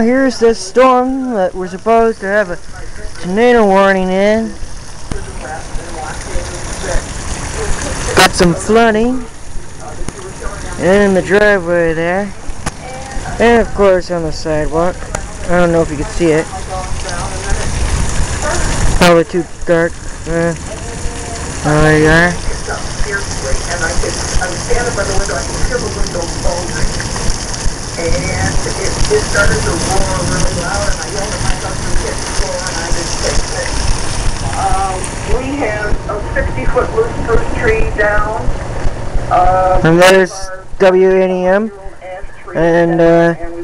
here's this storm that we're supposed to have a tornado warning in. Got some flooding in the driveway there, and of course on the sidewalk. I don't know if you can see it. Probably too dark. There you are. And I'm standing by the window, I can hear the window bulging. And it started to roar really loud, and I yelled at my husband to hit the floor, and I didn't fix it. We have a 60-foot loose spruce tree down. And there's WNEM and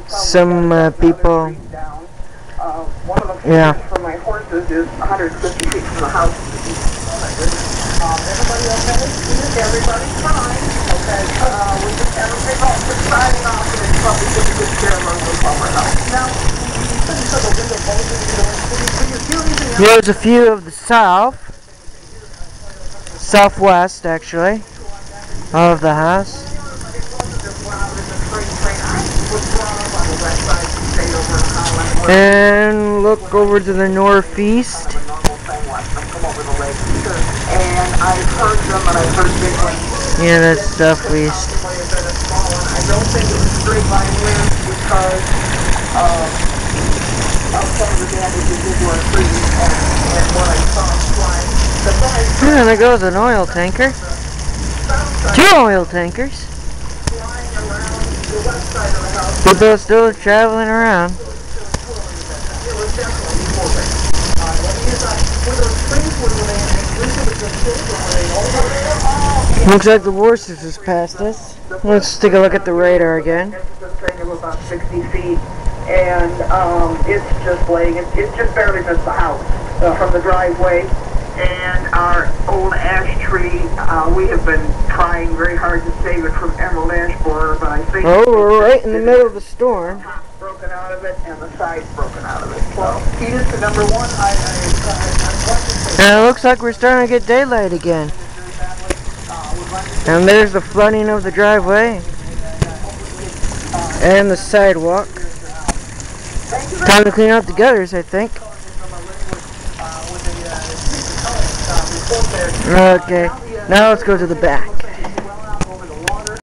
some people. One of the fences for my horses is 150 feet from the house. Everybody okay? Everybody's fine. Okay. We just have to take off the siding off and it's probably going to get care of the bumper house. Now, you said you said the window bulging, can you feel anything else? Here's a view of the southwest actually, of the house. And look over to the northeast. Yeah, that's southeast. I don't think it was straight line wind because of some of the damage it did to our trees and what I saw flying. Yeah, there goes an oil tanker. 2 oil tankers. People still traveling around. Looks like the Worcester is past us. Let's take a look at the radar again. About 60 feet, and it's just laying. It's just barely missed the house from the driveway. And our old ash tree, we have been trying very hard to save it from emerald ash borer, but I think we're right in the middle of the storm. Broken out of it, and the side's broken out of it. So, Edith, to number 1, and it looks like we're starting to get daylight again. And there's the flooding of the driveway and the sidewalk. Time to clean out the gutters, I think. Okay, now let's go to the back.